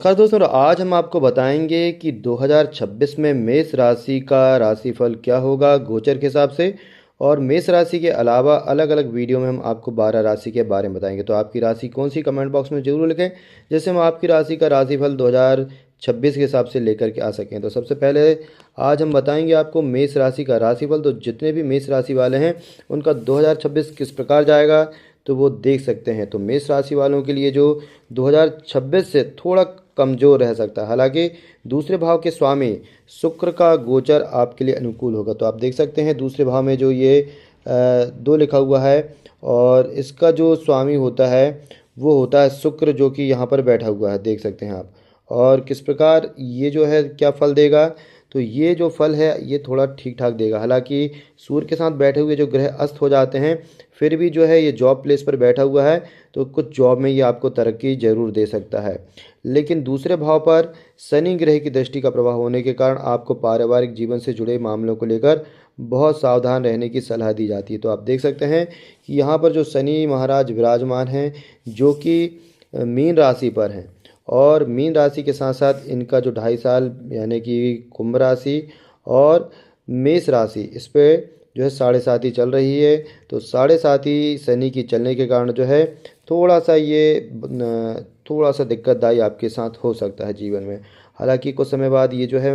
खैर दोस्तों, आज हम आपको बताएंगे कि 2026 में मेष राशि का राशिफल क्या होगा गोचर के हिसाब से। और मेष राशि के अलावा अलग अलग वीडियो में हम आपको 12 राशि के बारे में बताएंगे। तो आपकी राशि कौन सी, कमेंट बॉक्स में जरूर लिखें, जैसे हम आपकी राशि का राशिफल 2026 के हिसाब से लेकर के आ सकें। तो सबसे पहले आज हम बताएंगे आपको मेष राशि का राशिफल। तो जितने भी मेष राशि वाले हैं उनका 2026 किस प्रकार जाएगा तो वो देख सकते हैं। तो मेष राशि वालों के लिए जो 2026 से थोड़ा कमज़ोर रह सकता है, हालांकि दूसरे भाव के स्वामी शुक्र का गोचर आपके लिए अनुकूल होगा। तो आप देख सकते हैं दूसरे भाव में जो ये 2 लिखा हुआ है, और इसका जो स्वामी होता है वो होता है शुक्र, जो कि यहाँ पर बैठा हुआ है, देख सकते हैं आप। और किस प्रकार ये जो है क्या फल देगा, तो ये जो फल है ये थोड़ा ठीक ठाक देगा। हालांकि सूर्य के साथ बैठे हुए जो ग्रह अस्त हो जाते हैं, फिर भी जो है ये जॉब प्लेस पर बैठा हुआ है, तो कुछ जॉब में ये आपको तरक्की जरूर दे सकता है। लेकिन दूसरे भाव पर शनि ग्रह की दृष्टि का प्रभाव होने के कारण आपको पारिवारिक जीवन से जुड़े मामलों को लेकर बहुत सावधान रहने की सलाह दी जाती है। तो आप देख सकते हैं कि यहाँ पर जो शनि महाराज विराजमान हैं, जो कि मीन राशि पर हैं, और मीन राशि के साथ साथ इनका जो 2.5 साल यानी कि कुंभ राशि और मेष राशि, इस पे जो है 7.5 चल रही है। तो 7.5 शनि की चलने के कारण जो है थोड़ा सा ये थोड़ा सा दिक्कतदायी आपके साथ हो सकता है जीवन में। हालांकि कुछ समय बाद ये जो है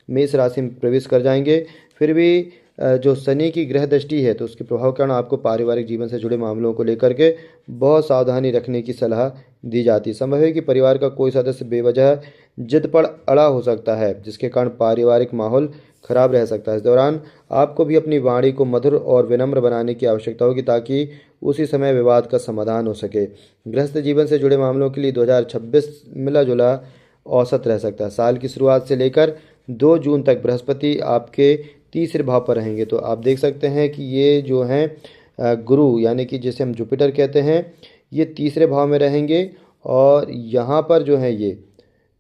मेष राशि में प्रवेश कर जाएंगे। फिर भी जो शनि की ग्रह दृष्टि है, तो उसके प्रभाव के कारण आपको पारिवारिक जीवन से जुड़े मामलों को लेकर के बहुत सावधानी रखने की सलाह दी जाती है। संभव है कि परिवार का कोई सदस्य बेवजह जिद पर अड़ा हो सकता है, जिसके कारण पारिवारिक माहौल खराब रह सकता है। इस दौरान आपको भी अपनी वाणी को मधुर और विनम्र बनाने की आवश्यकता होगी, ताकि उसी समय विवाद का समाधान हो सके। गृहस्थ जीवन से जुड़े मामलों के लिए 2026 मिला जुला औसत रह सकता है। साल की शुरुआत से लेकर 2 जून तक बृहस्पति आपके तीसरे भाव पर रहेंगे। तो आप देख सकते हैं कि ये जो हैं गुरु, यानी कि जिसे हम जुपिटर कहते हैं, ये तीसरे भाव में रहेंगे। और यहाँ पर जो है ये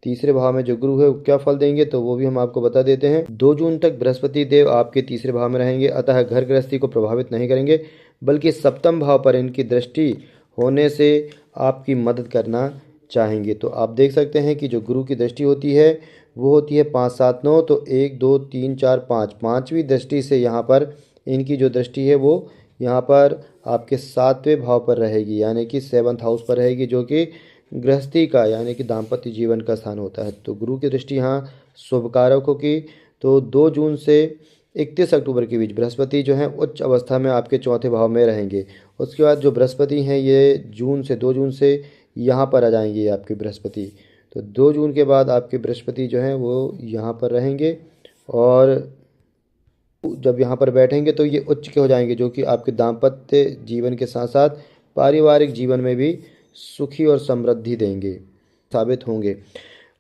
तीसरे भाव में जो गुरु है वो क्या फल देंगे, तो वो भी हम आपको बता देते हैं। 2 जून तक बृहस्पति देव आपके तीसरे भाव में रहेंगे, अतः घर गृहस्थी को प्रभावित नहीं करेंगे, बल्कि सप्तम भाव पर इनकी दृष्टि होने से आपकी मदद करना चाहेंगे। तो आप देख सकते हैं कि जो गुरु की दृष्टि होती है वो होती है 5, 7, 9। तो 1, 2, 3, 4, 5, पाँचवीं दृष्टि से यहाँ पर इनकी जो दृष्टि है वो यहाँ पर आपके 7वें भाव पर रहेगी, यानी कि 7th हाउस पर रहेगी, जो कि गृहस्थी का यानी कि दाम्पत्य जीवन का स्थान होता है। तो गुरु की दृष्टि यहाँ शुभ कारकों की। तो 2 जून से 31 अक्टूबर के बीच बृहस्पति जो है उच्च अवस्था में आपके चौथे भाव में रहेंगे। उसके बाद जो बृहस्पति हैं ये 2 जून से यहाँ पर आ जाएंगे आपके बृहस्पति। तो 2 जून के बाद आपके बृहस्पति जो हैं वो यहाँ पर रहेंगे, और जब यहाँ पर बैठेंगे तो ये उच्च के हो जाएंगे, जो कि आपके दाम्पत्य जीवन के साथ साथ पारिवारिक जीवन में भी सुखी और समृद्धि देंगे, साबित होंगे।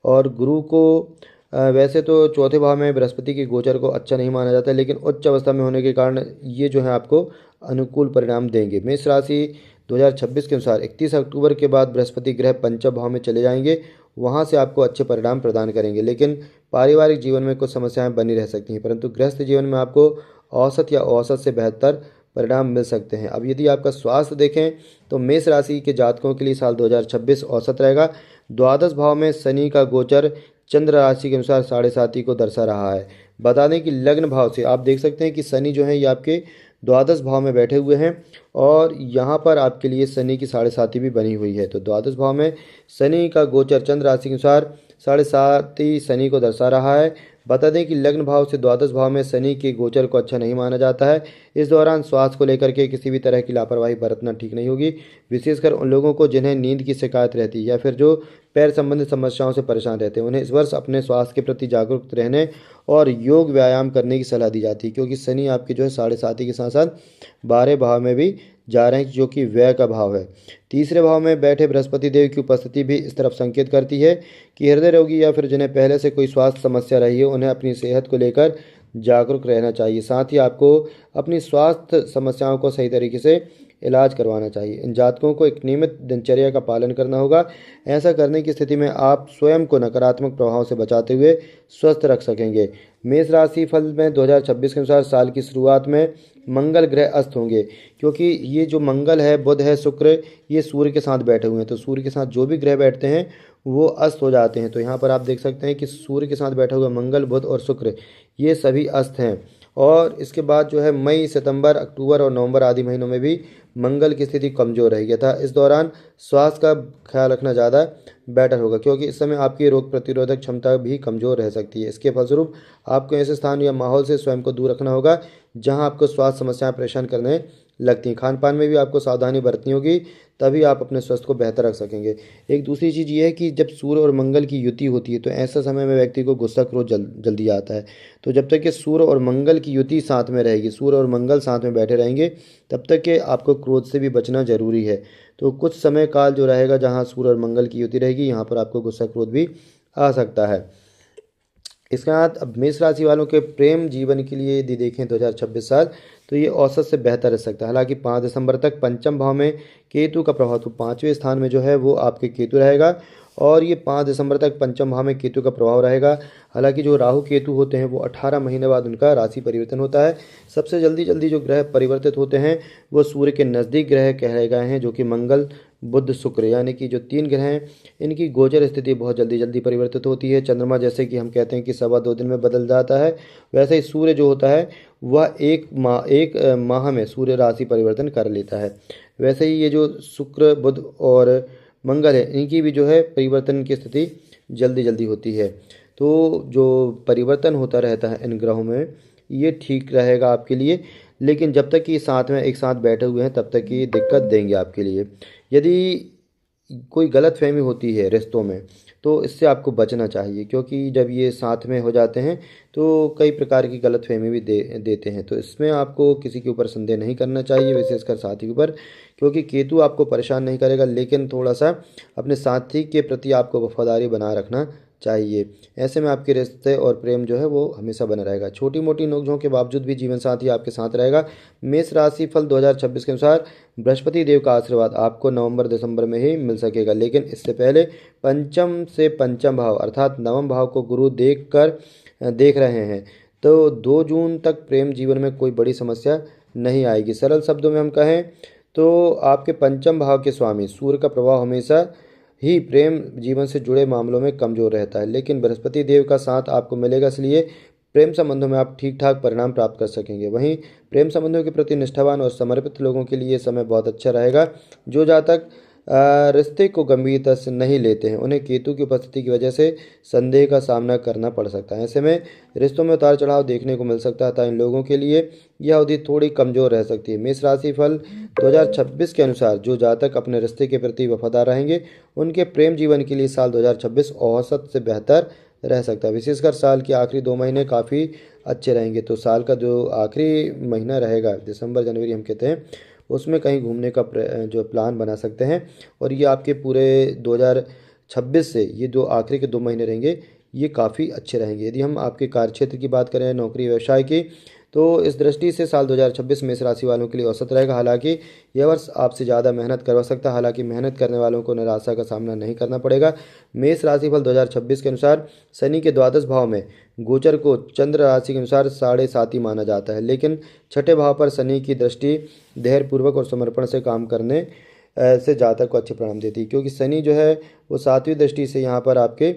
और गुरु को वैसे तो चौथे भाव में बृहस्पति के गोचर को अच्छा नहीं माना जाता, लेकिन उच्च अवस्था में होने के कारण ये जो है आपको अनुकूल परिणाम देंगे। मेष राशि 2026 के अनुसार 31 अक्टूबर के बाद बृहस्पति ग्रह पंचम भाव में चले जाएंगे, वहाँ से आपको अच्छे परिणाम प्रदान करेंगे। लेकिन पारिवारिक जीवन में कुछ समस्याएं बनी रह सकती हैं, परंतु गृहस्थ जीवन में आपको औसत या औसत से बेहतर परिणाम मिल सकते हैं। अब यदि आपका स्वास्थ्य देखें तो मेष राशि के जातकों के लिए साल 2026 औसत रहेगा। द्वादश भाव में शनि का गोचर चंद्र राशि के अनुसार 7.5 को दर्शा रहा है। बता दें कि लग्न भाव से आप देख सकते हैं कि शनि जो है ये आपके द्वादश भाव में बैठे हुए हैं, और यहाँ पर आपके लिए शनि की 7.5 भी बनी हुई है। तो द्वादश भाव में शनि का गोचर चंद्र राशि के अनुसार 7.5 शनि को दर्शा रहा है। बता दें कि लग्न भाव से द्वादश भाव में शनि के गोचर को अच्छा नहीं माना जाता है। इस दौरान स्वास्थ्य को लेकर के किसी भी तरह की लापरवाही बरतना ठीक नहीं होगी, विशेषकर उन लोगों को जिन्हें नींद की शिकायत रहती है या फिर जो पैर संबंधित समस्याओं से परेशान रहते हैं। उन्हें इस वर्ष अपने स्वास्थ्य के प्रति जागरूक रहने और योग व्यायाम करने की सलाह दी जाती है, क्योंकि शनि आपके जो है 7.5 के साथ साथ 12 भाव में भी जा रहे हैं, जो कि व्यय का भाव है। तीसरे भाव में बैठे बृहस्पति देव की उपस्थिति भी इस तरफ संकेत करती है कि हृदय रोगी या फिर जिन्हें पहले से कोई स्वास्थ्य समस्या रही है, उन्हें अपनी सेहत को लेकर जागरूक रहना चाहिए। साथ ही आपको अपनी स्वास्थ्य समस्याओं को सही तरीके से इलाज करवाना चाहिए। इन जातकों को एक नियमित दिनचर्या का पालन करना होगा। ऐसा करने की स्थिति में आप स्वयं को नकारात्मक प्रभाव से बचाते हुए स्वस्थ रख सकेंगे। मेष राशि फल में 2026 के अनुसार साल की शुरुआत में मंगल ग्रह अस्त होंगे, क्योंकि ये जो मंगल है, बुध है, शुक्र, ये सूर्य के साथ बैठे हुए हैं। तो सूर्य के साथ जो भी ग्रह बैठते हैं वो अस्त हो जाते हैं। तो यहाँ पर आप देख सकते हैं कि सूर्य के साथ बैठा हुआ मंगल, बुध और शुक्र ये सभी अस्त हैं। और इसके बाद जो है मई, सितंबर, अक्टूबर और नवंबर आदि महीनों में भी मंगल की स्थिति कमजोर रहेगी था। इस दौरान स्वास्थ्य का ख्याल रखना ज़्यादा बेटर होगा, क्योंकि इस समय आपकी रोग प्रतिरोधक क्षमता भी कमजोर रह सकती है। इसके फलस्वरूप आपको ऐसे स्थान या माहौल से स्वयं को दूर रखना होगा जहां आपको स्वास्थ्य समस्याएं परेशान करने लगती हैं। खान पान में भी आपको सावधानी बरतनी होगी, तभी आप अपने स्वास्थ्य को बेहतर रख सकेंगे। एक दूसरी चीज़ ये है कि जब सूर्य और मंगल की युति होती है तो ऐसा समय में व्यक्ति को गुस्सा क्रोध जल्दी आता है। तो जब तक कि सूर्य और मंगल की युति साथ में रहेगी, सूर्य और मंगल साथ में बैठे रहेंगे, तब तक के आपको क्रोध से भी बचना जरूरी है। तो कुछ समय काल जो रहेगा जहाँ सूर्य और मंगल की युति रहेगी, यहाँ पर आपको गुस्सा क्रोध भी आ सकता है। इसके साथ अब मेष राशि वालों के प्रेम जीवन के लिए यदि देखें 2026 साल, तो ये औसत से बेहतर रह सकता है। हालांकि 5 दिसंबर तक पंचम भाव में केतु का प्रभाव, तो 5वें स्थान में जो है वो आपके केतु रहेगा, और ये 5 दिसंबर तक पंचम भाव में केतु का प्रभाव रहेगा। हालांकि जो राहु केतु होते हैं वो 18 महीने बाद उनका राशि परिवर्तन होता है। सबसे जल्दी जल्दी जो ग्रह परिवर्तित होते हैं वो सूर्य के नज़दीक ग्रह कहे गए हैं, जो कि मंगल, बुध, शुक्र, यानी कि जो 3 ग्रह हैं इनकी गोचर स्थिति बहुत जल्दी जल्दी परिवर्तित होती है। चंद्रमा जैसे कि हम कहते हैं कि 2.25 दिन में बदल जाता है, वैसे ही सूर्य जो होता है वह एक माह में सूर्य राशि परिवर्तन कर लेता है। वैसे ही ये जो शुक्र, बुध और मंगल है, इनकी भी जो है परिवर्तन की स्थिति जल्दी जल्दी होती है। तो जो परिवर्तन होता रहता है इन ग्रहों में, ये ठीक रहेगा आपके लिए, लेकिन जब तक कि साथ में एक साथ बैठे हुए हैं तब तक ये दिक्कत देंगे आपके लिए। यदि कोई गलत फहमी होती है रिश्तों में, तो इससे आपको बचना चाहिए, क्योंकि जब ये साथ में हो जाते हैं तो कई प्रकार की गलत फहमी भी देते हैं। तो इसमें आपको किसी के ऊपर संदेह नहीं करना चाहिए, विशेषकर साथी के ऊपर, क्योंकि केतु आपको परेशान नहीं करेगा, लेकिन थोड़ा सा अपने साथी के प्रति आपको वफादारी बनाए रखना चाहिए। ऐसे में आपके रिश्ते और प्रेम जो है वो हमेशा बना रहेगा। छोटी मोटी नोकझोंक के बावजूद भी जीवन साथी आपके साथ रहेगा। मेष राशि फल 2026 के अनुसार बृहस्पति देव का आशीर्वाद आपको नवंबर दिसंबर में ही मिल सकेगा, लेकिन इससे पहले पंचम से पंचम भाव अर्थात नवम भाव को गुरु देख रहे हैं, तो 2 जून तक प्रेम जीवन में कोई बड़ी समस्या नहीं आएगी। सरल शब्दों में हम कहें तो आपके पंचम भाव के स्वामी सूर्य का प्रभाव हमेशा ही प्रेम जीवन से जुड़े मामलों में कमजोर रहता है, लेकिन बृहस्पति देव का साथ आपको मिलेगा, इसलिए प्रेम संबंधों में आप ठीक ठाक परिणाम प्राप्त कर सकेंगे। वहीं प्रेम संबंधों के प्रति निष्ठावान और समर्पित लोगों के लिए ये समय बहुत अच्छा रहेगा। जो जातक रिश्ते को गंभीरता से नहीं लेते हैं, उन्हें केतु की उपस्थिति की वजह से संदेह का सामना करना पड़ सकता है। ऐसे में रिश्तों में उतार चढ़ाव देखने को मिल सकता है, इन लोगों के लिए यह अवधि थोड़ी कमजोर रह सकती है। मेष राशि फल 2026 के अनुसार जो जातक अपने रिश्ते के प्रति वफादार रहेंगे, उनके प्रेम जीवन के लिए साल 2026 औसत से बेहतर रह सकता है। विशेषकर साल के आखिरी 2 महीने काफ़ी अच्छे रहेंगे। तो साल का जो आखिरी महीना रहेगा, दिसंबर जनवरी हम कहते हैं, उसमें कहीं घूमने का जो प्लान बना सकते हैं, और ये आपके पूरे 2026 से ये जो आखिरी के 2 महीने रहेंगे ये काफ़ी अच्छे रहेंगे। यदि हम आपके कार्यक्षेत्र की बात करें, नौकरी व्यवसाय की, तो इस दृष्टि से साल 2026 मेष राशि वालों के लिए औसत रहेगा। हालांकि यह वर्ष आपसे ज़्यादा मेहनत करवा सकता है, हालांकि मेहनत करने वालों को निराशा का सामना नहीं करना पड़ेगा। मेष राशिफल 2026 के अनुसार शनि के द्वादश भाव में गोचर को चंद्र राशि के अनुसार 7.5 माना जाता है, लेकिन छठे भाव पर शनि की दृष्टि धैर्यपूर्वक और समर्पण से काम करने से जातक को अच्छे परिणाम देती है, क्योंकि शनि जो है वो 7वीं दृष्टि से यहाँ पर आपके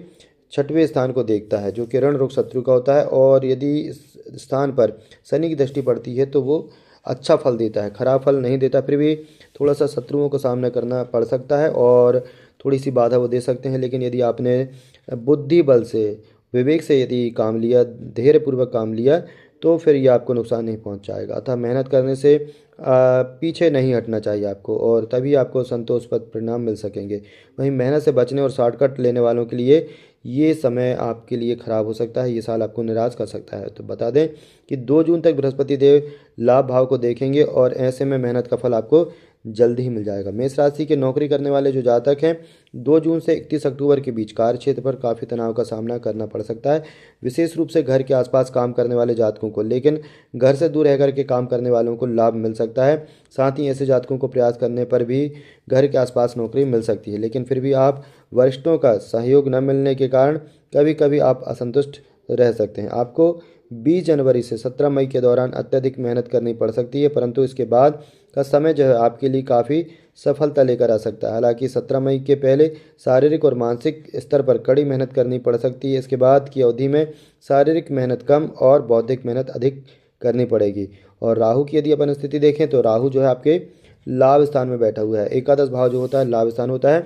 6वें स्थान को देखता है, जो कि ऋण रोग शत्रु का होता है। और यदि इस स्थान पर शनि की दृष्टि पड़ती है तो वो अच्छा फल देता है, खराब फल नहीं देता, फिर भी थोड़ा सा शत्रुओं का सामना करना पड़ सकता है और थोड़ी सी बाधा वो दे सकते हैं। लेकिन यदि आपने बुद्धि बल से, विवेक से यदि काम लिया, धैर्यपूर्वक काम लिया, तो फिर ये आपको नुकसान नहीं पहुंचाएगा। अतः मेहनत करने से पीछे नहीं हटना चाहिए आपको, और तभी आपको संतोषप्रद परिणाम मिल सकेंगे। वहीं मेहनत से बचने और शॉर्टकट लेने वालों के लिए ये समय आपके लिए खराब हो सकता है, ये साल आपको निराश कर सकता है। तो बता दें कि 2 जून तक बृहस्पति देव लाभ भाव को देखेंगे, और ऐसे में मेहनत का फल आपको जल्द ही मिल जाएगा। मेष राशि के नौकरी करने वाले जो जातक हैं, 2 जून से 31 अक्टूबर के बीच कार्य क्षेत्र पर काफ़ी तनाव का सामना करना पड़ सकता है, विशेष रूप से घर के आसपास काम करने वाले जातकों को। लेकिन घर से दूर रह कर के काम करने वालों को लाभ मिल सकता है। साथ ही ऐसे जातकों को प्रयास करने पर भी घर के आसपास नौकरी मिल सकती है, लेकिन फिर भी आप वरिष्ठों का सहयोग न मिलने के कारण कभी कभी आप असंतुष्ट रह सकते हैं। आपको 20 जनवरी से 17 मई के दौरान अत्यधिक मेहनत करनी पड़ सकती है, परंतु इसके बाद का समय जो है आपके लिए काफ़ी सफलता लेकर आ सकता है। हालांकि 17 मई के पहले शारीरिक और मानसिक स्तर पर कड़ी मेहनत करनी पड़ सकती है। इसके बाद की अवधि में शारीरिक मेहनत कम और बौद्धिक मेहनत अधिक करनी पड़ेगी। और राहु की यदि अपन स्थिति देखें तो राहु जो है आपके लाभ स्थान में बैठा हुआ है। एकादश भाव जो होता है लाभ स्थान होता है।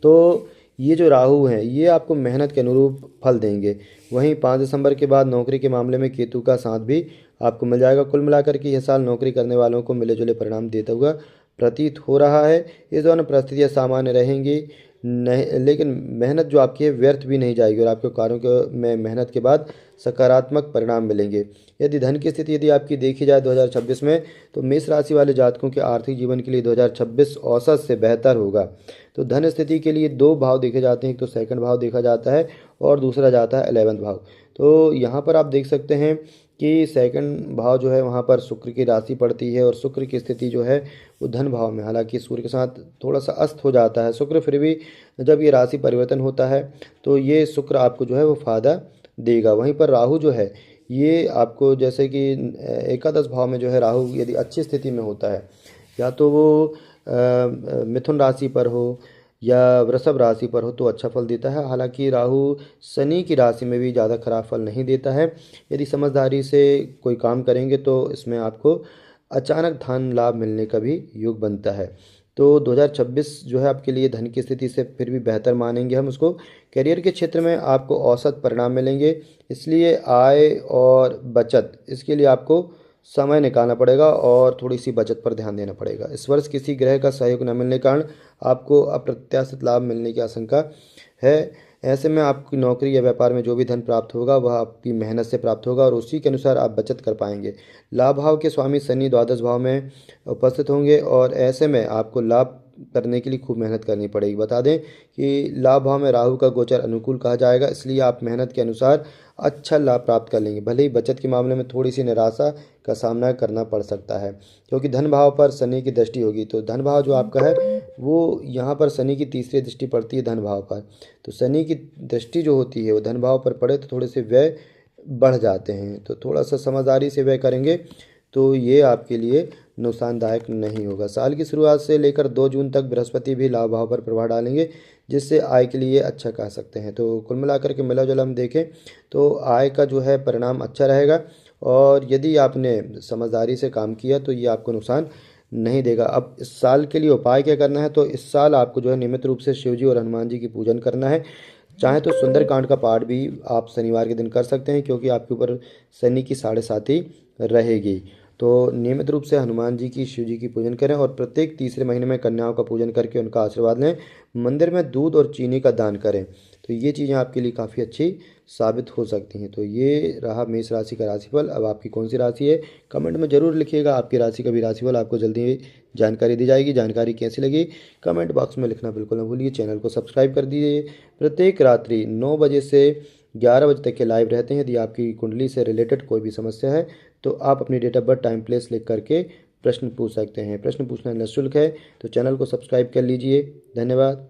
तो ये जो राहु हैं ये आपको मेहनत के अनुरूप फल देंगे। वहीं 5 दिसंबर के बाद नौकरी के मामले में केतु का साथ भी आपको मिल जाएगा। कुल मिलाकर के यह साल नौकरी करने वालों को मिले जुले परिणाम देता हुआ प्रतीत हो रहा है। इस दौरान परिस्थितियाँ सामान्य रहेंगी, नहीं, लेकिन मेहनत जो आपकी है व्यर्थ भी नहीं जाएगी और आपके कार्यों के में मेहनत के बाद सकारात्मक परिणाम मिलेंगे। यदि धन की स्थिति यदि आपकी देखी जाए 2026 में, तो मेष राशि वाले जातकों के आर्थिक जीवन के लिए 2026 औसत से बेहतर होगा। तो धन स्थिति के लिए 2 भाव देखे जाते हैं, एक तो सेकंड भाव देखा जाता है और दूसरा जाता है 11वां भाव। तो यहाँ पर आप देख सकते हैं कि सेकंड भाव जो है वहाँ पर शुक्र की राशि पड़ती है और शुक्र की स्थिति जो है वो धन भाव में, हालांकि सूर्य के साथ थोड़ा सा अस्त हो जाता है शुक्र, फिर भी जब ये राशि परिवर्तन होता है तो ये शुक्र आपको जो है वो फायदा देगा। वहीं पर राहु जो है ये आपको, जैसे कि एकादश भाव में जो है राहु यदि अच्छी स्थिति में होता है, या तो वो मिथुन राशि पर हो या वृषभ राशि पर हो तो अच्छा फल देता है। हालांकि राहु शनि की राशि में भी ज़्यादा खराब फल नहीं देता है। यदि समझदारी से कोई काम करेंगे तो इसमें आपको अचानक धन लाभ मिलने का भी योग बनता है। तो 2026 जो है आपके लिए धन की स्थिति से फिर भी बेहतर मानेंगे हम उसको। करियर के क्षेत्र में आपको औसत परिणाम मिलेंगे, इसलिए आय और बचत इसके लिए आपको समय निकालना पड़ेगा और थोड़ी सी बचत पर ध्यान देना पड़ेगा। इस वर्ष किसी ग्रह का सहयोग न मिलने के कारण आपको अप्रत्याशित लाभ मिलने की आशंका है। ऐसे में आपकी नौकरी या व्यापार में जो भी धन प्राप्त होगा वह आपकी मेहनत से प्राप्त होगा और उसी के अनुसार आप बचत कर पाएंगे। लाभ भाव के स्वामी शनि द्वादश भाव में उपस्थित होंगे और ऐसे में आपको लाभ करने के लिए खूब मेहनत करनी पड़ेगी। बता दें कि लाभ भाव में राहु का गोचर अनुकूल कहा जाएगा, इसलिए आप मेहनत के अनुसार अच्छा लाभ प्राप्त कर लेंगे। भले ही बचत के मामले में थोड़ी सी निराशा का सामना करना पड़ सकता है, क्योंकि धन भाव पर शनि की दृष्टि होगी। तो धन भाव जो आपका है वो यहाँ पर शनि की तीसरी दृष्टि पड़ती है धन भाव पर। तो शनि की दृष्टि जो होती है वो धन भाव पर पड़े तो थोड़े से व्यय बढ़ जाते हैं। तो थोड़ा सा समझदारी से व्यय करेंगे तो ये आपके लिए नुकसानदायक नहीं होगा। साल की शुरुआत से लेकर 2 जून तक बृहस्पति भी लाभ भाव पर प्रभाव डालेंगे, जिससे आय के लिए अच्छा कह सकते हैं। तो कुल मिलाकर के मिला जुला हम देखें तो आय का जो है परिणाम अच्छा रहेगा और यदि आपने समझदारी से काम किया तो ये आपको नुकसान नहीं देगा। अब इस साल के लिए उपाय क्या करना है, तो इस साल आपको जो है नियमित रूप से शिव जी और हनुमान जी की पूजन करना है। चाहे तो सुंदरकांड का पाठ भी आप शनिवार के दिन कर सकते हैं, क्योंकि आपके ऊपर शनि की 7.5 रहेगी। तो नियमित रूप से हनुमान जी की, शिव जी की पूजन करें और प्रत्येक तीसरे महीने में कन्याओं का पूजन करके उनका आशीर्वाद लें। मंदिर में दूध और चीनी का दान करें, तो ये चीज़ें आपके लिए काफ़ी अच्छी साबित हो सकती हैं। तो ये रहा मेष राशि का राशिफल। अब आपकी कौन सी राशि है कमेंट में ज़रूर लिखिएगा। आपकी राशि का भी राशिफल आपको जल्दी जानकारी दी जाएगी। जानकारी कैसी लगी कमेंट बॉक्स में लिखना बिल्कुल न भूलिए। चैनल को सब्सक्राइब कर दीजिए। प्रत्येक रात्रि 9 बजे से 11 बजे तक के लाइव रहते हैं। यदि आपकी कुंडली से रिलेटेड कोई भी समस्या है तो आप अपनी date of birth, time, place लिख करके प्रश्न पूछ सकते हैं। प्रश्न पूछना निःशुल्क है, तो चैनल को सब्सक्राइब कर लीजिए। धन्यवाद।